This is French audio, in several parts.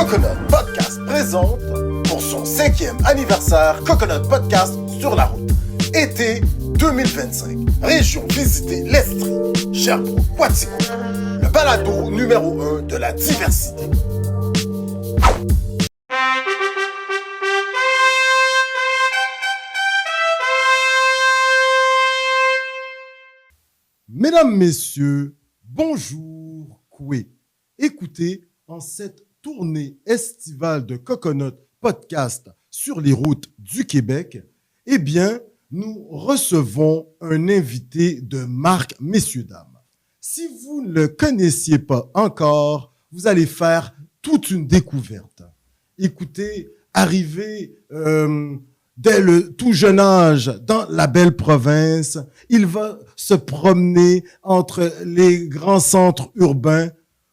Coconut Podcast présente pour son 5e anniversaire Coconut Podcast sur la route. Été 2025. Région visitée l'Estrie, Sherbrooke, Quatico. Le balado numéro 1 de la diversité. Mesdames, Messieurs, bonjour, Koué. Écoutez, en cette tournée estivale de Coconut Podcast sur les routes du Québec, eh bien, nous recevons un invité de marque, messieurs, dames. Si vous ne le connaissiez pas encore, vous allez faire toute une découverte. Écoutez, arrivé dès le tout jeune âge dans la belle province, il va se promener entre les grands centres urbains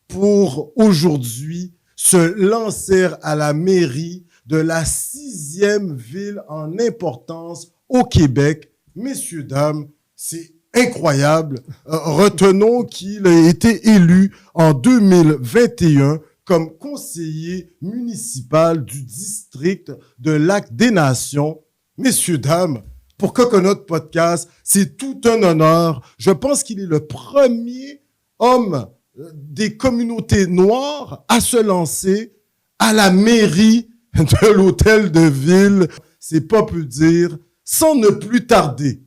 pour aujourd'hui se lancer à la mairie de la 6e ville en importance au Québec. Messieurs, dames, c'est incroyable. Retenons qu'il a été élu en 2021 comme conseiller municipal du district de Lac-des-Nations. Messieurs, dames, pour Coconut Podcast, c'est tout un honneur. Je pense qu'il est le premier homme des communautés noires à se lancer à la mairie de l'hôtel de ville. C'est pas peu dire, sans ne plus tarder.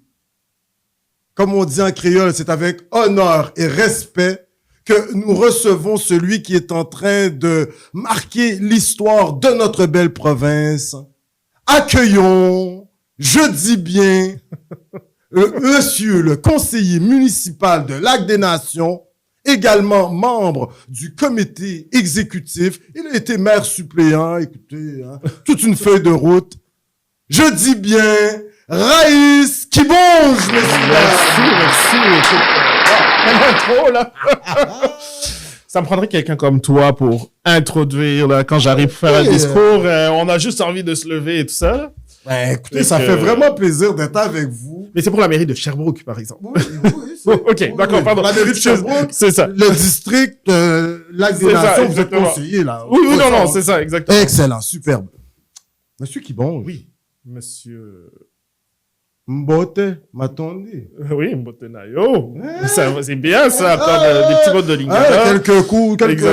Comme on dit en créole, c'est avec honneur et respect que nous recevons celui qui est en train de marquer l'histoire de notre belle province. Accueillons, je dis bien, monsieur le conseiller municipal de Lac-des-Nations, également membre du comité exécutif. Il a été maire suppléant, écoutez, toute une feuille de route. Je dis bien, Raïs Kibonge, Merci. Trop, là. Ça me prendrait quelqu'un comme toi pour introduire, là, quand j'arrive à faire un discours. On a juste envie de se lever et tout ça, là. Ben, écoutez, ça fait vraiment plaisir d'être avec vous. Mais c'est pour la mairie de Sherbrooke, par exemple. Oui, OK, d'accord, pardon. La mairie de Sherbrooke, c'est ça. Le district Lac-des-Nations, vous êtes conseiller, là. Oui, non, c'est ça, exactement. Excellent, superbe. Monsieur Kibonge. Oui, monsieur... Mbote, m'attendez. Oui, Mbotenayo. C'est bien, ça, attendre des petits mots de Lingala. Quelques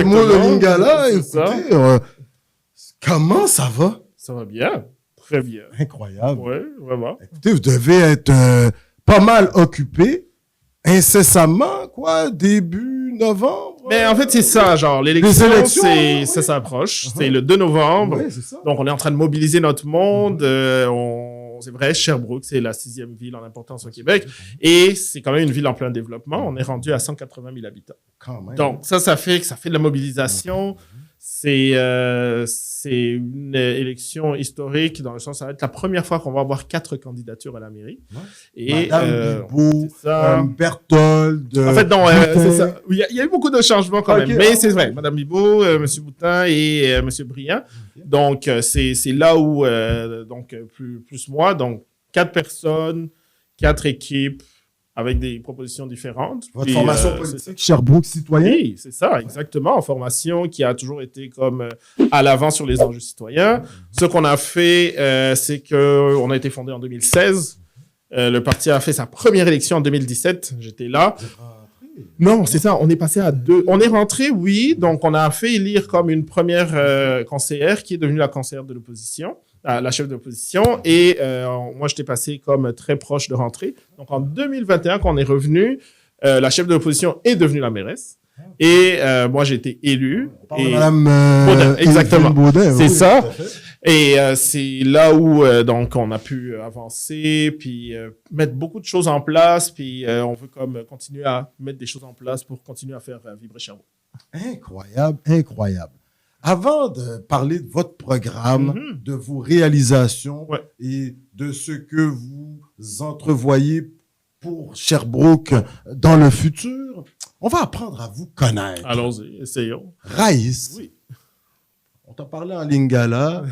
mots de Lingala. Écoutez, comment ça va? Ça va bien. Très bien. Incroyable. Oui, vraiment. Écoutez, vous devez être pas mal occupé incessamment, quoi, début novembre. Mais en fait, c'est ça, genre, l'élection, ça s'approche. C'est le 2 novembre. Oui, c'est ça. Donc, on est en train de mobiliser notre monde. C'est vrai, Sherbrooke, c'est la 6e ville en importance au Québec. Et c'est quand même une ville en plein développement. On est rendu à 180 000 habitants. Quand même. Donc, ça fait de la mobilisation. C'est une élection historique dans le sens, ça va être la première fois qu'on va avoir 4 candidatures à la mairie. Ouais. Et, Madame Bibeau, Berthold. En fait, non, c'est ça. Il y a eu beaucoup de changements quand même. Mais c'est vrai. Madame Bibeau, Monsieur Boutin et Monsieur Briand. Okay. Donc, c'est là où, plus moi. Donc, 4 personnes, 4 équipes, avec des propositions différentes. Votre formation politique, Sherbrooke citoyen? Oui, c'est ça, exactement. En formation qui a toujours été comme à l'avant sur les enjeux citoyens. Ce qu'on a fait, c'est qu'on a été fondé en 2016. Le parti a fait sa première élection en 2017. J'étais là. Non, c'est ça. On est passé à 2. On est rentré, oui. Donc, on a fait élire comme une première conseillère qui est devenue la conseillère de l'opposition. La chef de l'opposition, et moi, j'étais passé comme très proche de rentrer. Donc, en 2021, quand on est revenu, la chef de l'opposition est devenue la mairesse, et moi, j'ai été élu. Et Madame Baudin, exactement. Baudin, c'est oui, ça. Et c'est là où donc on a pu avancer, puis mettre beaucoup de choses en place, puis on veut comme continuer à mettre des choses en place pour continuer à faire vibrer Sherbrooke. Incroyable, incroyable. Avant de parler de votre programme, de vos réalisations et de ce que vous entrevoyez pour Sherbrooke dans le futur, on va apprendre à vous connaître. Allons-y, essayons. Raïs, oui. On t'a parlé en lingala.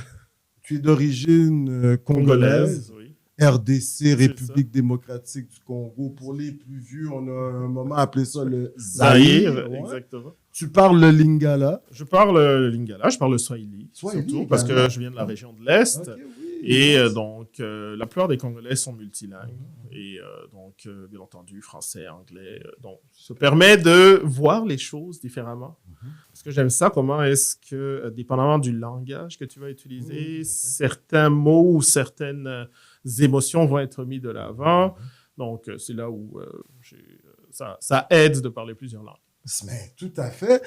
Tu es d'origine congolaise. Oui. RDC, République démocratique du Congo. Pour les plus vieux, on a un moment appelé ça le Zaïre. Exactement. Tu parles le lingala. Je parle le lingala, je parle le swahili, Swahili, surtout parce que je viens de la région de l'Est. Ok, oui. Et donc, la plupart des Congolais sont multilingues. Et donc, bien entendu, français, anglais. Donc, ça permet de voir les choses différemment. Parce que j'aime ça, comment est-ce que, dépendamment du langage que tu vas utiliser, certains mots ou certaines émotions vont être mis de l'avant. Donc, c'est là où ça aide de parler plusieurs langues. Mais tout à fait.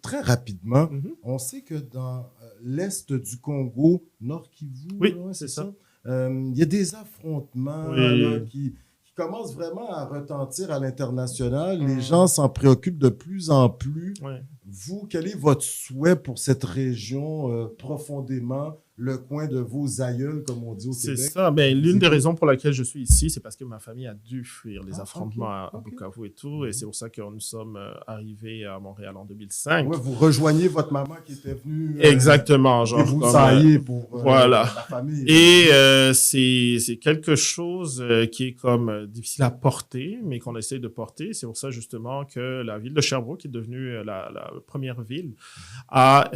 Très rapidement, on sait que dans l'est du Congo, Nord Kivu, Oui, là, c'est ça. il y a des affrontements là, qui commencent vraiment à retentir à l'international. Les gens s'en préoccupent de plus en plus. Ouais. Vous, quel est votre souhait pour cette région profondément, le coin de vos aïeuls, comme on dit au Québec? C'est ça. Ben, l'une des raisons pour laquelle je suis ici, c'est parce que ma famille a dû fuir les affrontements à Bukavu et tout. Et c'est pour ça que nous sommes arrivés à Montréal en 2005. Ouais, vous rejoignez votre maman qui était venue. Exactement. Genre, vous comme, saillez pour voilà. la famille. Et c'est quelque chose qui est comme difficile à porter, mais qu'on essaie de porter. C'est pour ça justement que la ville de Sherbrooke, qui est devenue la première ville, a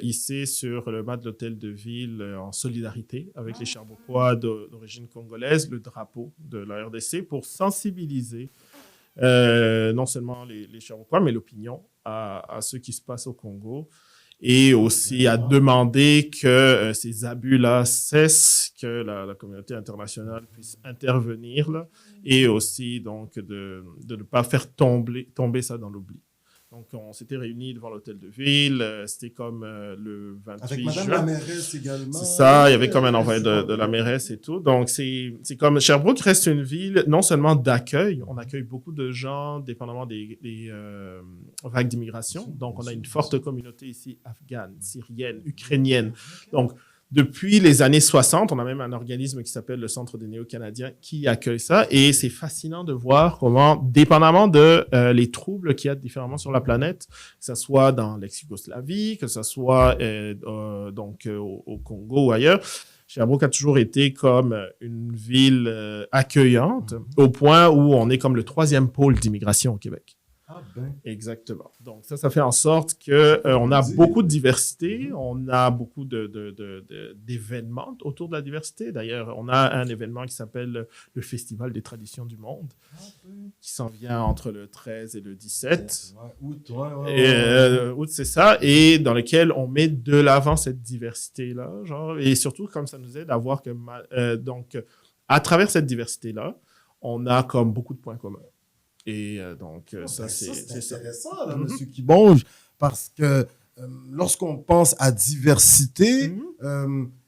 hissé sur le mât de l'hôtel de ville en solidarité avec les Sherbrookois d'origine congolaise le drapeau de la RDC pour sensibiliser non seulement les Sherbrookois, mais l'opinion à ce qui se passe au Congo. Et aussi à demander que ces abus-là cessent, que la communauté internationale puisse intervenir là, et aussi donc de ne pas faire tomber ça dans l'oubli. Donc, on s'était réunis devant l'hôtel de ville. C'était comme le 28 avec Madame juin. la mairesse également. C'est ça, il y avait comme un envoyé de la mairesse et tout. Donc, c'est comme Sherbrooke reste une ville non seulement d'accueil, on accueille beaucoup de gens, dépendamment des vagues d'immigration. Donc, on a une forte communauté ici, afghane, syrienne, ukrainienne. Donc, depuis les années 60, on a même un organisme qui s'appelle le Centre des Néo-Canadiens qui accueille ça. Et c'est fascinant de voir comment, dépendamment de les troubles qu'il y a différemment sur la planète, que ce soit dans l'ex-Yougoslavie, que ce soit donc au Congo ou ailleurs, Sherbrooke a toujours été comme une ville accueillante, au point où on est comme le 3e pôle d'immigration au Québec. Ah ben. Exactement. Donc, ça fait en sorte qu'on a beaucoup de diversité, on a beaucoup d'événements autour de la diversité. D'ailleurs, on a un événement qui s'appelle le Festival des traditions du monde, qui s'en vient entre le 13 et le 17. Août, c'est ça, et dans lequel on met de l'avant cette diversité-là, genre, et surtout, comme ça nous aide à voir que, donc, à travers cette diversité-là, on a comme beaucoup de points communs. Et donc, ça, c'est intéressant, là, M. Kibonge, parce que lorsqu'on pense à diversité,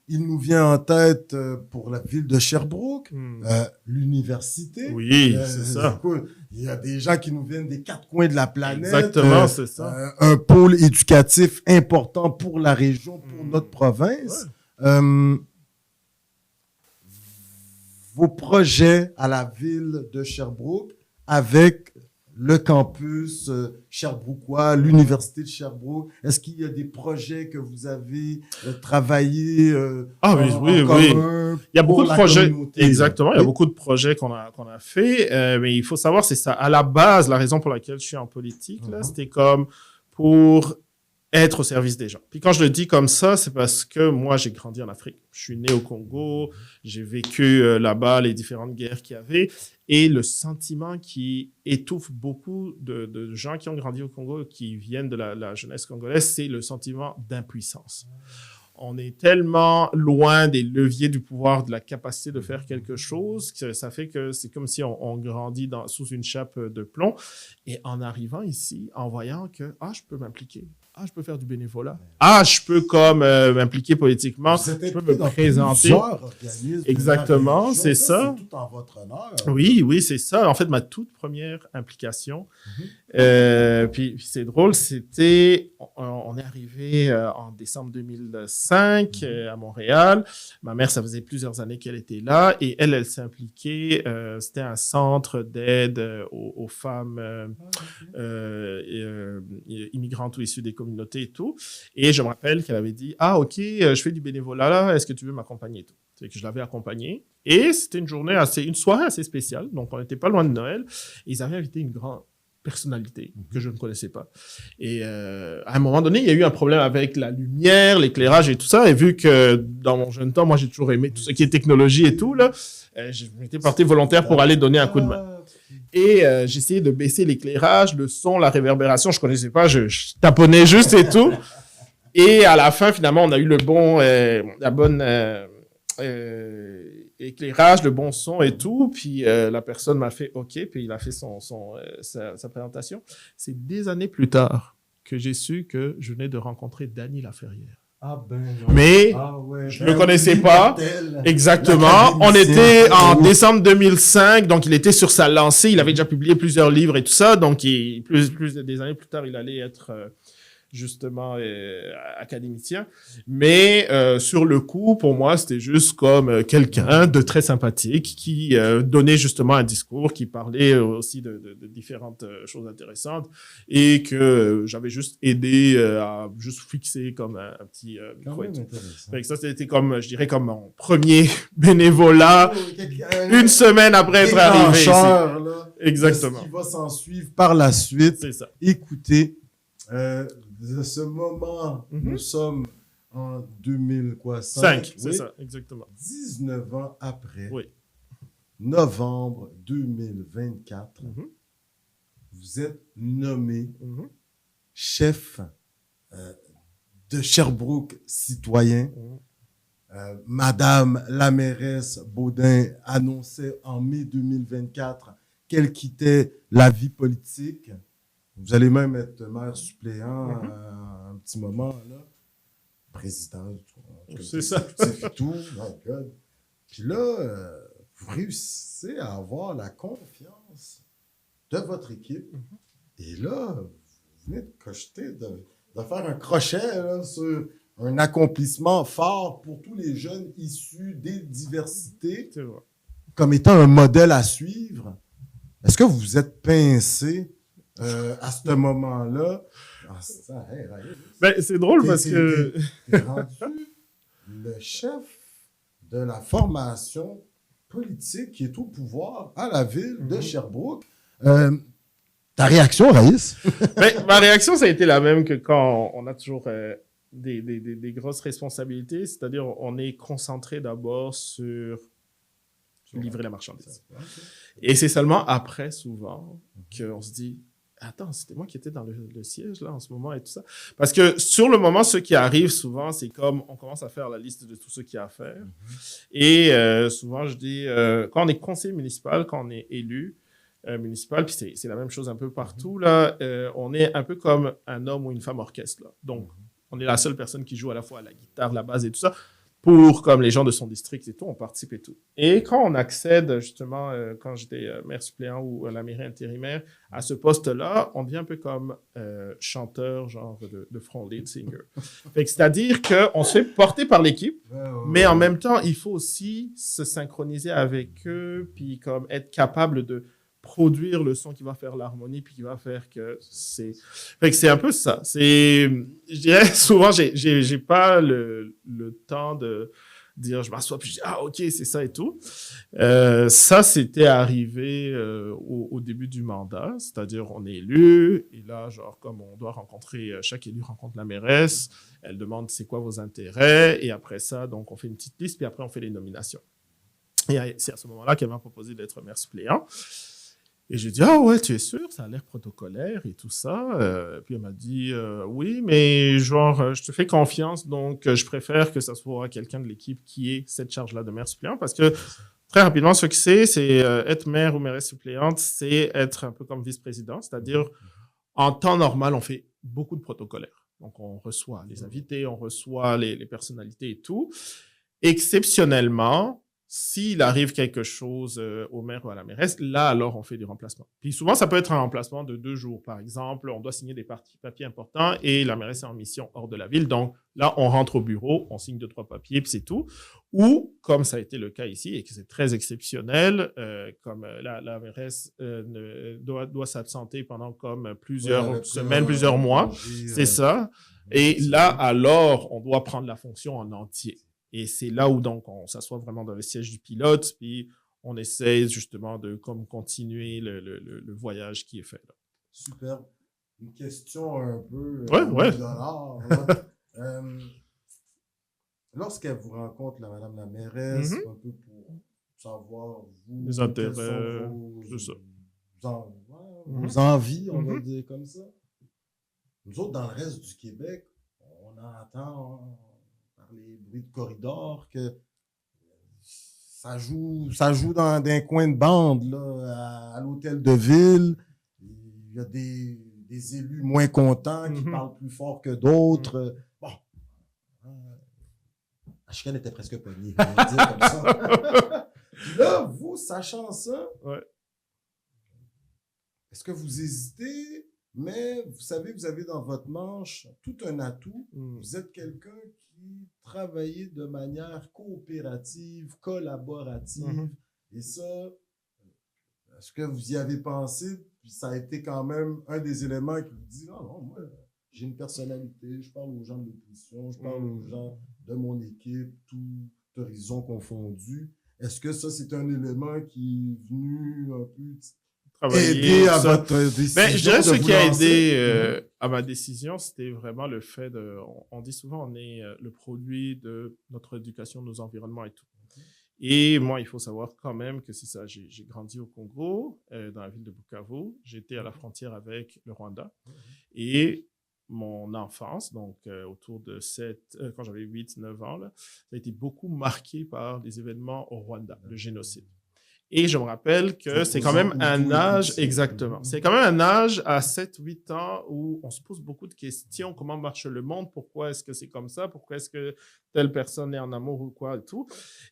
il nous vient en tête pour la ville de Sherbrooke, l'université. Oui, c'est ça. Il y a des gens qui nous viennent des 4 coins de la planète. Exactement, c'est ça. Un pôle éducatif important pour la région, pour notre province. Ouais. Vos projets à la ville de Sherbrooke, avec le campus Sherbrookois, l'université de Sherbrooke. Est-ce qu'il y a des projets que vous avez travaillé oui. Il y a beaucoup de projets. Exactement, il y a beaucoup de projets qu'on a fait, mais il faut savoir, c'est ça. À la base, la raison pour laquelle je suis en politique, là, c'était comme pour être au service des gens. Puis quand je le dis comme ça, c'est parce que moi, j'ai grandi en Afrique. Je suis né au Congo, j'ai vécu là-bas les différentes guerres qu'il y avait, et le sentiment qui étouffe beaucoup de gens qui ont grandi au Congo, qui viennent de la jeunesse congolaise, c'est le sentiment d'impuissance. On est tellement loin des leviers du pouvoir, de la capacité de faire quelque chose, que ça fait que c'est comme si on grandit sous une chape de plomb. Et en arrivant ici, en voyant que, je peux m'impliquer. Je peux faire du bénévolat. Je peux comme m'impliquer politiquement. Je peux me présenter. Exactement, c'est ça. C'est tout en votre honneur. Oui, c'est ça. En fait, ma toute première implication. Puis c'est drôle, on est arrivé en décembre 2005 à Montréal. Ma mère, ça faisait plusieurs années qu'elle était là et elle s'est impliquée. C'était un centre d'aide aux femmes immigrantes ou issues des communautés et tout. Et je me rappelle qu'elle avait dit, OK, je fais du bénévolat là, est-ce que tu veux m'accompagner et tout. C'est que je l'avais accompagnée. Et c'était une soirée assez spéciale. Donc, on n'était pas loin de Noël. Et ils avaient invité une grande personnalité que je ne connaissais pas. Et à un moment donné, il y a eu un problème avec la lumière, l'éclairage et tout ça. Et vu que dans mon jeune temps, moi, j'ai toujours aimé tout ce qui est technologie et tout, là, je m'étais porté volontaire pour aller donner un coup de main. Et j'ai essayé de baisser l'éclairage, le son, la réverbération. Je connaissais pas, je taponnais juste et tout. Et à la fin, finalement, on a eu la bonne éclairage, le bon son et tout. Puis la personne m'a fait OK, puis il a fait sa présentation. C'est des années plus tard que j'ai su que je venais de rencontrer Danny Laferrière. Ah ben, Mais ouais, je ne le connaissais pas. Exactement. On était en décembre 2005, donc il était sur sa lancée. Il avait déjà publié plusieurs livres et tout ça. Donc, plus des années plus tard, il allait être justement académicien. Mais sur le coup, pour moi, c'était juste comme quelqu'un de très sympathique qui donnait justement un discours, qui parlait aussi de différentes choses intéressantes et que j'avais juste aidé à juste fixer comme un petit micro et tout. Fait que ça, c'était comme, je dirais, comme mon premier bénévolat une semaine après être arrivé ici. Là, exactement. Ce qui va s'en suivre par la suite. C'est ça. Écoutez, de ce moment, nous sommes en 2005. C'est ça, exactement. 19 ans après, oui. Novembre 2024, vous êtes nommé chef de Sherbrooke citoyen. Madame la mairesse Baudin annonçait en mai 2024 qu'elle quittait la vie politique. Vous allez même être maire suppléant un petit moment, là. Président. C'est ça. Et tout. Oh God. Puis là, vous réussissez à avoir la confiance de votre équipe. Et là, vous venez de cocheter, de faire un crochet là, sur un accomplissement fort pour tous les jeunes issus des diversités, comme étant un modèle à suivre. Est-ce que vous vous êtes pincé à ce moment-là? Ben, c'est drôle parce que... T'es rendu le chef de la formation politique qui est au pouvoir à la ville de Sherbrooke. Ta réaction, Raïs? Ben, ma réaction, ça a été la même que quand on a toujours des grosses responsabilités. C'est-à-dire, on est concentré d'abord sur livrer la marchandise. Et c'est seulement après, souvent, qu'on se dit... Attends, c'était moi qui étais dans le siège, là, en ce moment, et tout ça. Parce que, sur le moment, ce qui arrive souvent, c'est comme, on commence à faire la liste de tout ce qu'il y a à faire. Et souvent, je dis, quand on est conseiller municipal, quand on est élu municipal, puis c'est la même chose un peu partout, là, on est un peu comme un homme ou une femme orchestre, là. Donc, on est la seule personne qui joue à la fois à la guitare, la basse et tout ça. Pour, comme les gens de son district et tout, on participe et tout. Et quand on accède, justement, quand j'étais maire suppléant ou à la mairie intérimaire, à ce poste-là, on devient un peu comme chanteur, genre de front lead singer. Fait que c'est-à-dire qu'on se fait porter par l'équipe, mais en même temps, il faut aussi se synchroniser avec eux, puis comme être capable de produire le son qui va faire l'harmonie, puis qui va faire que c'est... Fait que c'est un peu ça. C'est... Je dirais, souvent, j'ai pas le temps de dire, je m'assois, puis je dis, ah, OK, c'est ça et tout. Ça, c'était arrivé au début du mandat, c'est-à-dire, on est élu, et là, genre, comme on doit rencontrer, chaque élu rencontre la mairesse, elle demande c'est quoi vos intérêts, et après ça, donc, on fait une petite liste, puis après, on fait les nominations. Et c'est à ce moment-là qu'elle m'a proposé d'être maire suppléant. Et j'ai dit, ah ouais, tu es sûr, ça a l'air protocolaire et tout ça. Puis elle m'a dit, oui, mais genre, je te fais confiance, donc je préfère que ça soit quelqu'un de l'équipe qui ait cette charge-là de maire suppléant, parce que très rapidement, ce que c'est être maire ou mairesse suppléante, c'est être un peu comme vice-président, c'est-à-dire, en temps normal, on fait beaucoup de protocolaires. Donc, on reçoit les invités, on reçoit les personnalités et tout. Exceptionnellement, s'il arrive quelque chose au maire ou à la mairesse, là, alors, on fait des remplacements. Puis souvent, ça peut être un remplacement de 2 jours. Par exemple, on doit signer des papiers importants et la mairesse est en mission hors de la ville. Donc, là, on rentre au bureau, on signe 2-3 papiers, puis c'est tout. Ou, comme ça a été le cas ici, et que c'est très exceptionnel, comme la mairesse doit s'absenter pendant comme plusieurs semaines, plusieurs mois. C'est ça. Et là, alors, on doit prendre la fonction en entier. Et c'est là où donc on s'assoit vraiment dans le siège du pilote, puis on essaie justement de comme continuer le voyage qui est fait là. Super. Une question un peu Ouais. $1,000, là. Lorsqu'elle vous rencontre, Madame la mairesse, un peu pour savoir, vous, Les quelles intérêts, sont vos, c'est ça. vos envies, on va Mhm. dire comme ça. Nous autres, dans le reste du Québec, on entend par les bruits de corridor que ça joue dans un coin de bande là, à l'hôtel de ville. Il y a des élus moins contents qui parlent plus fort que d'autres. Bon, la chicane était presque pognée, on va dire comme ça. Puis là, vous, sachant ça, est-ce que vous hésitez? Mais vous savez, vous avez dans votre manche tout un atout. Vous êtes quelqu'un qui travaillait de manière coopérative, collaborative. Et ça, est-ce que vous y avez pensé? Puis ça a été quand même un des éléments qui vous dit, non, moi, j'ai une personnalité, je parle aux gens de l'opposition, je parle aux gens de mon équipe, tout horizon confondu. Est-ce que ça, c'est un élément qui est venu un peu aider à votre décision? Ben, je dirais ce qui a aidé à ma décision, c'était vraiment le fait de... On dit souvent, on est le produit de notre éducation, de nos environnements et tout. Et moi, il faut savoir quand même que c'est ça. J'ai grandi au Congo, dans la ville de Bukavu. J'étais à la frontière avec le Rwanda. Et mon enfance, donc autour de quand j'avais 8-9 ans, là, ça a été beaucoup marqué par des événements au Rwanda, le génocide. Et je me rappelle que c'est quand même un âge, exactement, c'est quand même un âge à 7-8 ans où on se pose beaucoup de questions. Comment marche le monde? Pourquoi est-ce que c'est comme ça? Pourquoi est-ce que telle personne est en amour ou quoi et tout?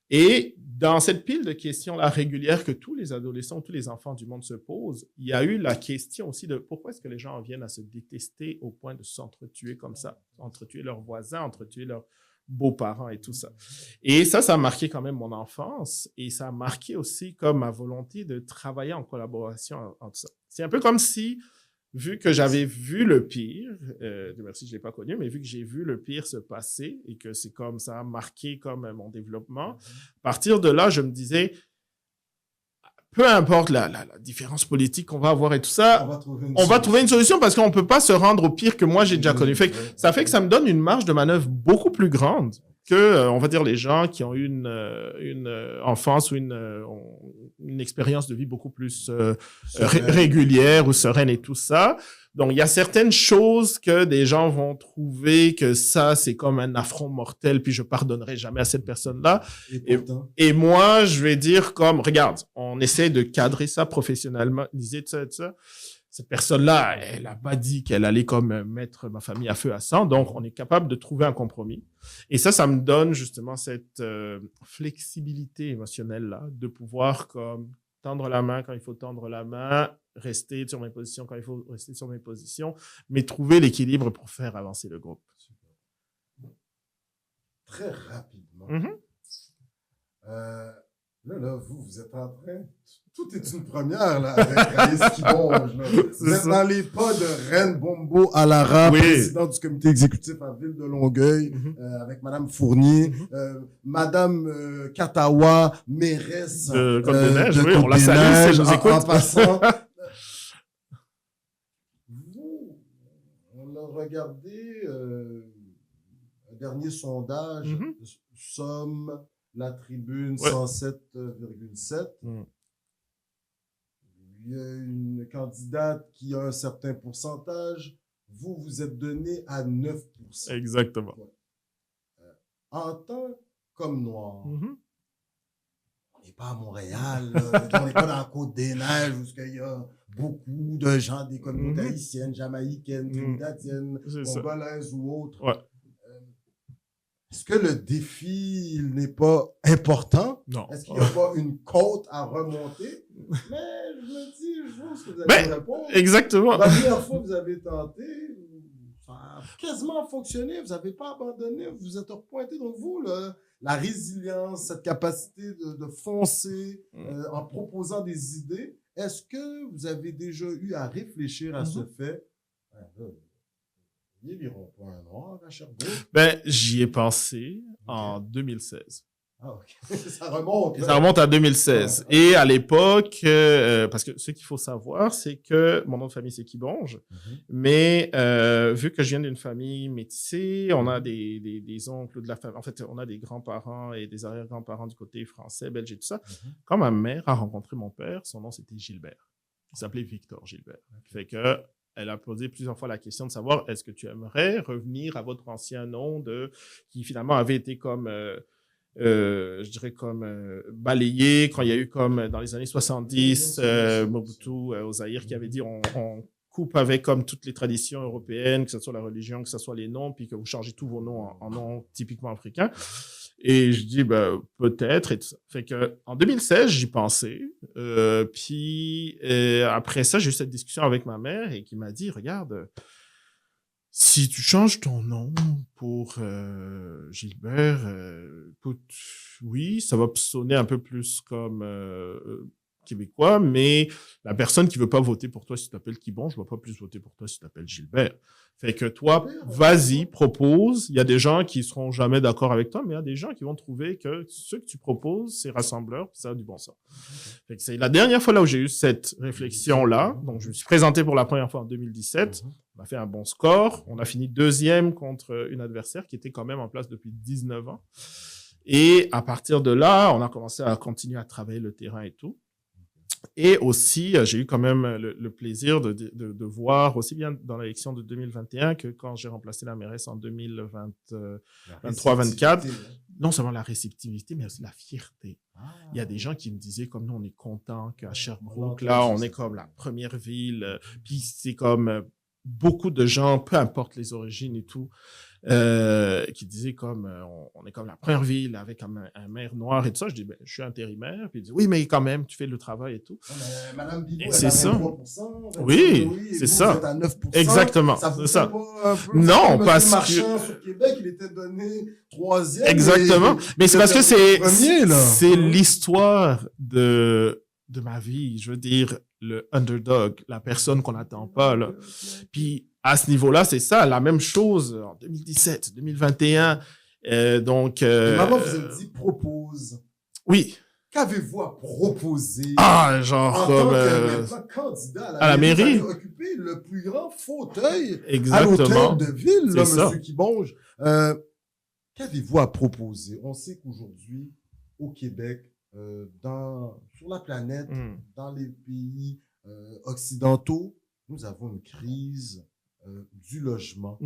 Et dans cette pile de questions-là régulières que tous les adolescents, tous les enfants du monde se posent, il y a eu la question aussi de pourquoi est-ce que les gens en viennent à se détester au point de s'entretuer comme ça? Entretuer leurs voisins, entretuer leurs beaux-parents et tout ça. Et ça a marqué quand même mon enfance et ça a marqué aussi comme ma volonté de travailler en collaboration en tout ça. C'est un peu comme si, vu que j'avais vu le pire, Dieu merci, je l'ai pas connu, mais vu que j'ai vu le pire se passer et que c'est comme ça a marqué comme mon développement, à partir de là, je me disais, peu importe la différence politique qu'on va avoir et tout ça, on va trouver une solution parce qu'on peut pas se rendre au pire que moi j'ai déjà connu. Ça fait que ça me donne une marge de manœuvre beaucoup plus grande que, on va dire, les gens qui ont eu une enfance ou une expérience de vie beaucoup plus régulière ou sereine et tout ça. Donc, il y a certaines choses que des gens vont trouver que ça, c'est comme un affront mortel, puis je pardonnerai jamais à cette personne-là. Et moi, je vais dire comme, regarde, on essaie de cadrer ça professionnellement, tout ça. Cette personne-là, elle a pas dit qu'elle allait comme mettre ma famille à feu à sang, donc on est capable de trouver un compromis. Et ça me donne justement cette flexibilité émotionnelle-là, de pouvoir comme tendre la main quand il faut tendre la main, rester sur mes positions quand il faut rester sur mes positions, mais trouver l'équilibre pour faire avancer le groupe. Très rapidement. Là, vous êtes en train... Tout est une première, là, avec Raïs qui bonge, là. Vous êtes dans les pas de Reine Bombo Alara, président du comité exécutif à Ville de Longueuil, avec Madame Fournier, Madame Katawa, mairesse de Côte-des-Neiges, oui, on la salue, si elle nous écoute. En passant. On a regardé un dernier sondage, Somme, La Tribune, 107,7. Il y a une candidate qui a un certain pourcentage. Vous êtes donné à 9%. Exactement. En tant qu'homme noir, on n'est pas à Montréal, on n'est pas dans la Côte-des-Neiges où il y a beaucoup de gens des communautés haïtiennes, jamaïcaines, trinidadiennes, congolaises ou autres. Est-ce que le défi, il n'est pas important? Non. Est-ce qu'il n'y a pas une côte à remonter? Mais je me dis, je vois ce que vous allez répondre. Exactement. La première fois que vous avez tenté, ça a quasiment fonctionné. Vous n'avez pas abandonné, vous vous êtes repointé. Donc vous, la résilience, cette capacité de foncer en proposant des idées, est-ce que vous avez déjà eu à réfléchir à ce fait? Ils n'iront pas un noir à Sherbrooke. Ben, j'y ai pensé en 2016. Ah, ok. Ça remonte. Et ça remonte à 2016. Et à l'époque, parce que ce qu'il faut savoir, c'est que mon nom de famille, c'est Kibonge. Mais vu que je viens d'une famille métissée, on a des oncles de la famille. En fait, on a des grands-parents et des arrière-grands-parents du côté français, belge et tout ça. Quand ma mère a rencontré mon père, son nom, c'était Gilbert. Il s'appelait Victor Gilbert. Fait que elle a posé plusieurs fois la question de savoir est-ce que tu aimerais revenir à votre ancien nom qui finalement avait été comme je dirais comme balayé quand il y a eu comme dans les années 70 Mobutu au Zaïre qui avait dit on coupe avec comme toutes les traditions européennes, que ce soit la religion, que ce soit les noms, puis que vous changez tous vos noms en noms typiquement africains. Et je dis, peut-être, et tout ça. Fait que, en 2016, j'y pensais. Puis, après ça, j'ai eu cette discussion avec ma mère et qui m'a dit, regarde, si tu changes ton nom pour Gilbert, écoute, oui, ça va sonner un peu plus comme québécois, mais la personne qui veut pas voter pour toi si tu t'appelles Kibonge, je vais pas plus voter pour toi si tu t'appelles Gilbert. Fait que toi, vas-y, propose. Il y a des gens qui seront jamais d'accord avec toi, mais il y a des gens qui vont trouver que ce que tu proposes, c'est rassembleur, puis ça a du bon sens. Fait que c'est la dernière fois là où j'ai eu cette réflexion-là. Donc, je me suis présenté pour la première fois en 2017. On a fait un bon score. On a fini 2e contre une adversaire qui était quand même en place depuis 19 ans. Et à partir de là, on a commencé à continuer à travailler le terrain et tout. Et aussi, j'ai eu quand même le plaisir de voir aussi bien dans l'élection de 2021 que quand j'ai remplacé la mairesse en 2023-24, non seulement la réceptivité, mais aussi la fierté. Il y a des gens qui me disaient comme nous, on est content qu'à Sherbrooke, là, on est comme la première ville, puis c'est comme beaucoup de gens, peu importe les origines et tout, qui disaient comme on est comme la première ville avec un maire noir et tout ça. Je dis je suis intérimaire, puis il dit oui mais quand même tu fais le travail et tout. Madame Bibo, et c'est ça. Oui, c'est ça. Vous êtes à 9%, exactement. Ça c'est ça. Pas un peu, non parce Marchand sur Québec, il était donné 3e. Exactement. Mais c'est parce que c'est premier, l'histoire de ma vie. Je veux dire le underdog, la personne qu'on n'attend pas là. Puis à ce niveau-là, c'est ça, la même chose en 2017, 2021. Donc. Maman vous a dit propose. Oui. Qu'avez-vous à proposer? Ah, genre comme candidat à la mairie. Vous avez occupé le plus grand fauteuil Exactement. à l'hôtel de ville, là, ça. Monsieur Kibonge. Qu'avez-vous à proposer? On sait qu'aujourd'hui, au Québec, sur la planète, dans les pays occidentaux, nous avons une crise du logement.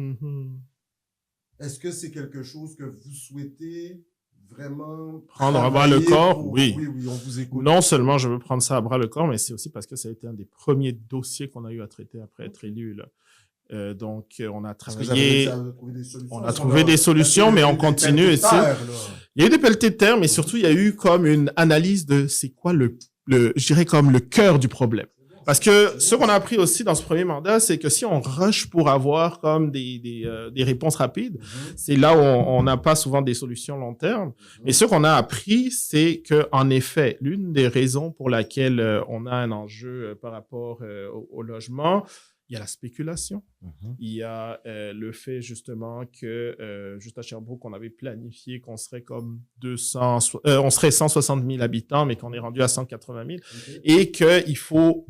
Est-ce que c'est quelque chose que vous souhaitez vraiment prendre à bras le corps? Oui. Oui, on vous écoute. Non seulement je veux prendre ça à bras le corps, mais c'est aussi parce que ça a été un des premiers dossiers qu'on a eu à traiter après être élu, là. Donc, on a travaillé, on a trouvé des solutions, mais on continue ici. Il y a eu des pelletés de terre, mais surtout, il y a eu comme une analyse de c'est quoi je dirais comme le cœur du problème. Parce que ce qu'on a appris aussi dans ce premier mandat, c'est que si on rush pour avoir comme des réponses rapides, c'est là où on n'a pas souvent des solutions long terme. Mais ce qu'on a appris, c'est que en effet, l'une des raisons pour laquelle on a un enjeu par rapport au logement, il y a la spéculation. Il y a le fait justement que juste à Sherbrooke, on avait planifié qu'on serait comme on serait 160 000 habitants, mais qu'on est rendu à 180 000, et qu'il faut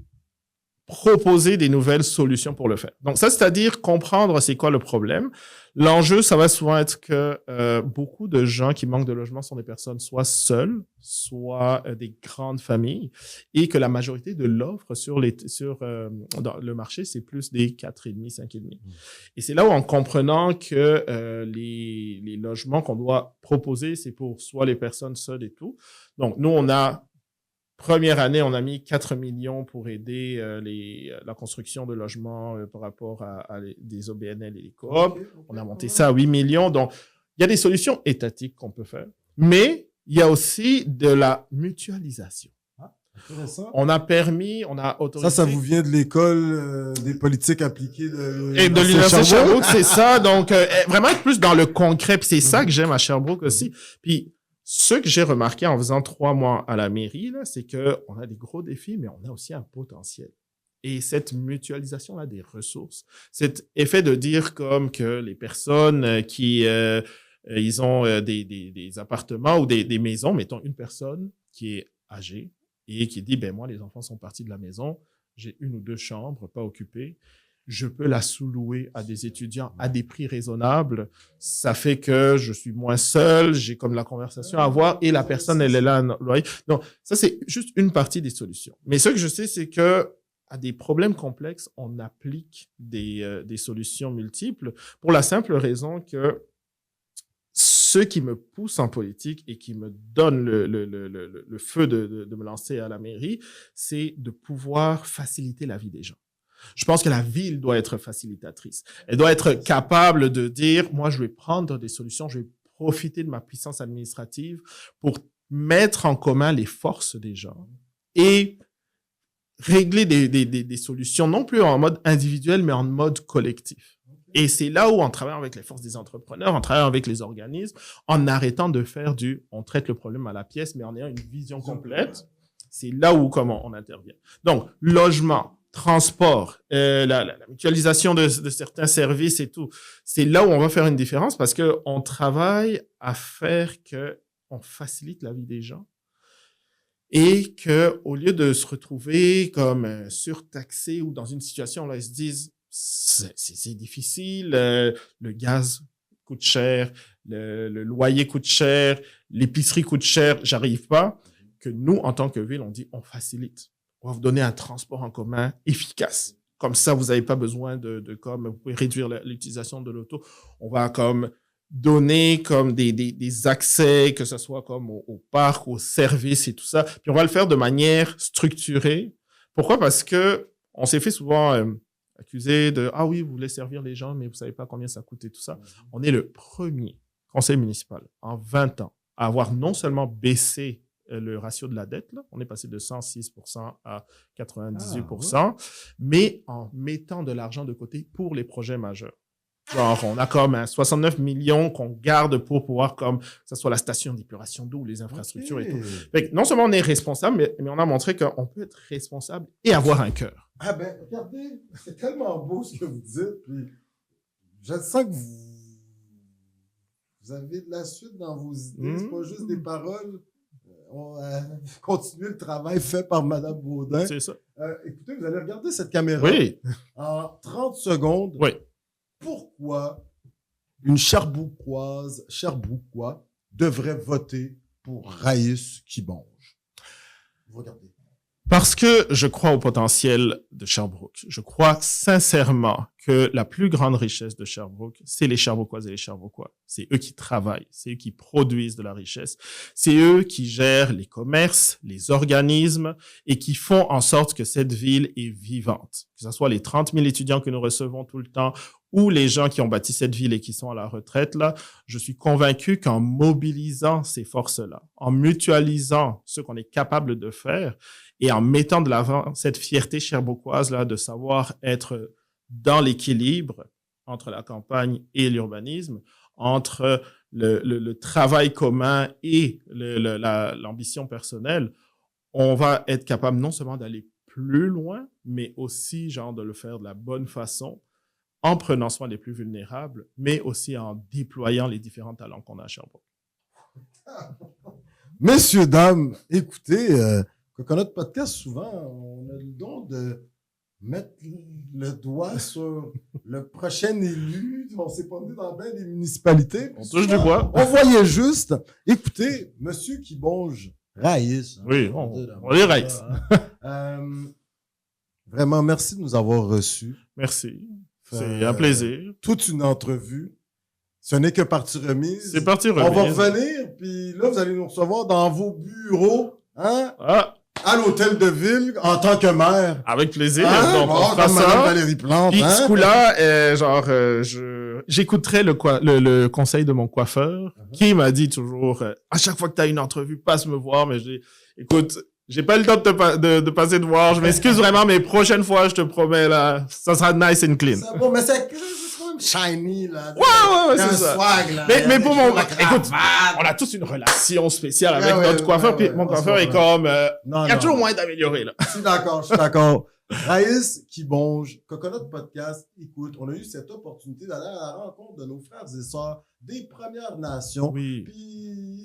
proposer des nouvelles solutions pour le faire. Donc ça, c'est-à-dire comprendre c'est quoi le problème. L'enjeu, ça va souvent être que beaucoup de gens qui manquent de logement sont des personnes soit seules, soit des grandes familles, et que la majorité de l'offre dans le marché, c'est plus des 4,5, 5,5. Et c'est là où, en comprenant que les logements qu'on doit proposer, c'est pour soit les personnes seules et tout. Donc nous, première année, on a mis 4 millions pour aider la construction de logements par rapport à des OBNL et les coops. On a monté ça à 8 millions. Donc, il y a des solutions étatiques qu'on peut faire. Mais il y a aussi de la mutualisation. On a autorisé... Ça vous vient de l'école des politiques appliquées et de l'Université de Sherbrooke, c'est ça. Donc, vraiment être plus dans le concret. Puis c'est ça que j'aime à Sherbrooke aussi. Puis, ce que j'ai remarqué en faisant 3 mois à la mairie, là, c'est que on a des gros défis, mais on a aussi un potentiel. Et cette mutualisation là des ressources, cet effet de dire comme que les personnes qui ils ont des appartements ou des maisons, mettons une personne qui est âgée et qui dit, ben moi, les enfants sont partis de la maison, j'ai 1 ou 2 chambres pas occupées, je peux la sous-louer à des étudiants à des prix raisonnables. Ça fait que je suis moins seul, j'ai comme la conversation à avoir et la personne, elle est là à loyer. Donc, ça, c'est juste une partie des solutions. Mais ce que je sais, c'est que à des problèmes complexes, on applique des solutions multiples pour la simple raison que ce qui me pousse en politique et qui me donne le feu de me lancer à la mairie, c'est de pouvoir faciliter la vie des gens. Je pense que la ville doit être facilitatrice. Elle doit être capable de dire, moi, je vais prendre des solutions, je vais profiter de ma puissance administrative pour mettre en commun les forces des gens et régler des solutions, non plus en mode individuel, mais en mode collectif. Et c'est là où on travaille avec les forces des entrepreneurs, on travaille avec les organismes, en arrêtant de faire on traite le problème à la pièce, mais en ayant une vision complète. C'est là où, comment on intervient. Donc, logement, transport, la mutualisation de certains services et tout. C'est là où on va faire une différence parce que on travaille à faire que on facilite la vie des gens et que au lieu de se retrouver comme surtaxé ou dans une situation où là ils se disent c'est difficile, le gaz coûte cher, le loyer coûte cher, l'épicerie coûte cher, j'arrive pas, que nous en tant que ville on dit on facilite. On va vous donner un transport en commun efficace. Comme ça, vous n'avez pas besoin comme, vous pouvez réduire l'utilisation de l'auto. On va comme donner comme des accès, que ce soit comme au parc, aux services et tout ça. Puis on va le faire de manière structurée. Pourquoi? Parce que on s'est fait souvent accuser de, ah oui, vous voulez servir les gens, mais vous savez pas combien ça coûte et tout ça. On est le premier conseil municipal en 20 ans à avoir non seulement baissé le ratio de la dette, là. On est passé de 106% à 98%, mais en mettant de l'argent de côté pour les projets majeurs. Genre, on a comme 69 millions qu'on garde pour pouvoir, comme, que ce soit la station d'épuration d'eau, les infrastructures et tout. Fait que non seulement on est responsable, mais on a montré qu'on peut être responsable et avoir un cœur. Ah ben, regardez, c'est tellement beau ce que vous dites, puis je sens que vous avez de la suite dans vos idées, c'est pas juste des paroles. On continue le travail fait par Mme Baudin. C'est ça. Écoutez, vous allez regarder cette caméra en 30 secondes. Oui. Pourquoi une Sherbrookois devrait voter pour Raïs Kibonge? Vous regardez. Parce que je crois au potentiel de Sherbrooke. Je crois sincèrement que la plus grande richesse de Sherbrooke, c'est les Sherbrookoises et les Sherbrookois. C'est eux qui travaillent, c'est eux qui produisent de la richesse, c'est eux qui gèrent les commerces, les organismes et qui font en sorte que cette ville est vivante. Que ce soit les 30 000 étudiants que nous recevons tout le temps ou les gens qui ont bâti cette ville et qui sont à la retraite, là, je suis convaincu qu'en mobilisant ces forces-là, en mutualisant ce qu'on est capable de faire et en mettant de l'avant cette fierté sherbrookoise là de savoir être dans l'équilibre entre la campagne et l'urbanisme, entre le travail commun et l'ambition personnelle, on va être capable non seulement d'aller plus loin, mais aussi genre de le faire de la bonne façon, en prenant soin des plus vulnérables, mais aussi en déployant les différents talents qu'on a à Sherbrooke. Messieurs, dames, écoutez, Coconut Podcast, souvent, on a le don de mettre le doigt sur le prochain élu. On s'est pas venu dans bien des municipalités. On touche du bois. On voyait juste. Écoutez, Monsieur Kibonge, Raïs. Oui, on est Raïs. Vraiment, merci de nous avoir reçus. Merci. C'est un plaisir. Toute une entrevue. Ce n'est que partie remise. C'est partie remise. On va revenir, puis là, vous allez nous recevoir dans vos bureaux, hein? À l'hôtel de ville, en tant que maire. Avec plaisir. Hein? Donc, on fera comme ça. Mme Valérie Plante. Puis, hein? ce coup-là, j'écouterai le conseil de mon coiffeur, qui m'a dit toujours, à chaque fois que tu as une entrevue, passe me voir, mais écoute, j'ai pas le temps de passer te voir, je m'excuse vraiment, mais prochaine fois, je te promets, là, ça sera nice and clean. C'est bon, mais c'est quand même shiny, là. Ouais, c'est ça. Swag, là. Mais pour écoute, on a tous une relation spéciale avec notre coiffeur, puis mon coiffeur est comme, il y a toujours moyen d'améliorer, là. Je suis d'accord. Raïs Kibonge, Coconut Podcast, écoute, on a eu cette opportunité d'aller à la rencontre de nos frères et sœurs des Premières Nations. Oui. Puis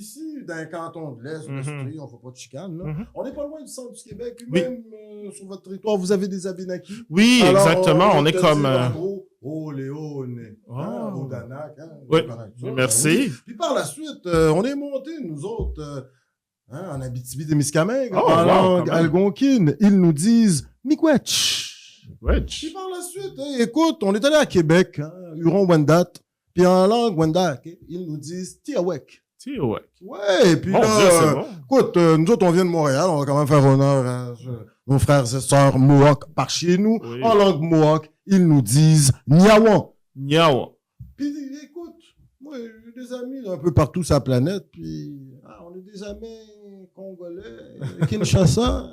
ici, dans le canton de l'Est, l'Estrie, on ne fait pas de chicane, là. On n'est pas loin du centre du Québec. Puis Oui. même sur votre territoire, vous avez des Abénakis. Oui, Alors, exactement. On est te comme... dit, en gros, oh, Léone, hein, Oh. au Danak. Hein, Oui. vous connaissez ça, Merci. ben oui. Puis par la suite, on est monté, nous autres, en Abitibi-Témiscamingue, Oh, en wow, langue quand même. algonquine. Ils nous disent miigwech. Ouais. Puis par la suite, écoute, on est allé à Québec, hein, Huron-Wendat. Puis en langue Wendat, ils nous disent tiawek. Ouais. Ouais, puis Mon là, Dieu, c'est bon. écoute, nous autres, on vient de Montréal, on va quand même faire honneur à nos frères et sœurs Mohawk par chez nous. Oui. En langue Mohawk, ils nous disent Niawan. Niawa. Puis écoute, moi, j'ai des amis un peu partout sur la planète, puis on est des amis congolais, Kinshasa,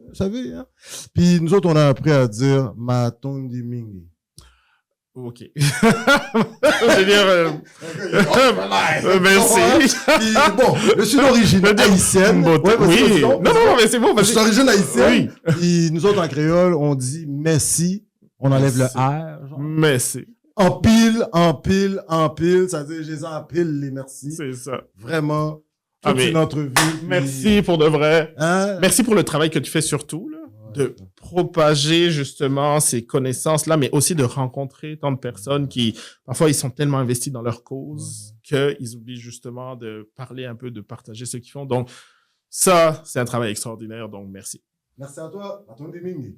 vous savez, hein. Puis nous autres, on a appris à dire Matondi Mingi. OK. Je veux dire... merci. Puis bon, je suis d'origine haïtienne. Bon, Ouais, vas-y, oui. vas-y, Non, non, mais c'est bon. je suis d'origine haïtienne. Oui. Puis nous autres, en créole, on dit merci. On enlève Merci. le R. Genre. Merci. En pile, en pile, en pile. Ça veut dire, je les empile, les merci. C'est ça. Vraiment. Ah, Toute mais une entrevue. puis- Merci pour de vrai. Hein? Merci pour le travail que tu fais surtout, là, de propager justement ces connaissances-là, mais aussi de rencontrer tant de personnes qui, parfois, ils sont tellement investis dans leur cause qu'ils oublient justement de parler un peu, de partager ce qu'ils font. Donc, ça, c'est un travail extraordinaire. Donc, merci. Merci à toi, à ton Mingi.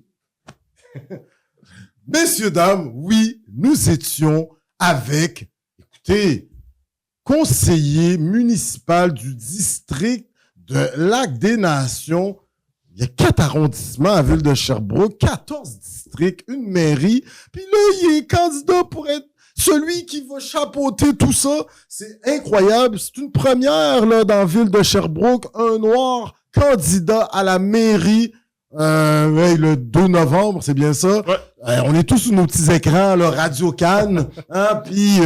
Messieurs, dames, oui, nous étions avec, écoutez, conseiller municipal du district de Lac-des-Nations. Il y a 4 arrondissements à Ville de Sherbrooke, 14 districts, une mairie. Puis là, il est candidat pour être celui qui va chapeauter tout ça. C'est incroyable. C'est une première là dans Ville de Sherbrooke. Un noir candidat à la mairie le 2 novembre, c'est bien ça. Ouais. On est tous sur nos petits écrans, là, Radio Cannes, hein, puis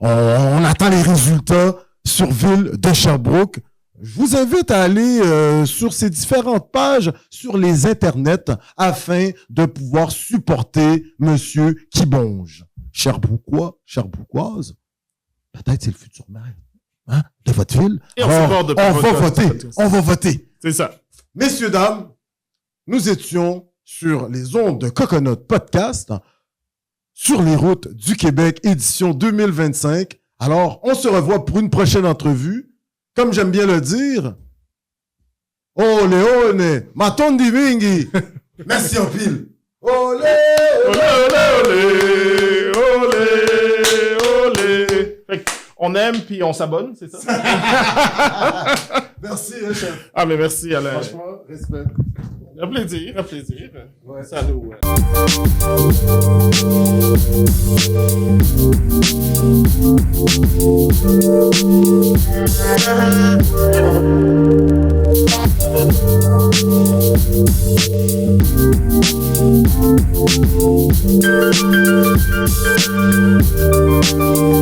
on attend les résultats sur Ville de Sherbrooke. Je vous invite à aller sur ces différentes pages sur les internets afin de pouvoir supporter Monsieur Kibonge. Sherbrookois, Sherbrookoise, peut-être c'est le futur maire, hein, de votre ville. Et on Alors, supporte de on va votre- voter, on va voter. C'est ça. Messieurs, dames, nous étions sur les ondes de Coconut Podcast, sur les routes du Québec, édition 2025. Alors, on se revoit pour une prochaine entrevue. Comme j'aime bien le dire, ole, ole, matondi mingi. Merci en pile. Ole, ole. Olé, olé, olé, olé. Fait on aime puis on s'abonne, c'est ça? Merci, chef. Ah, mais merci, Alain. Franchement, respect. Un plaisir, un plaisir. Ouais. Salut. Ouais. Thank you.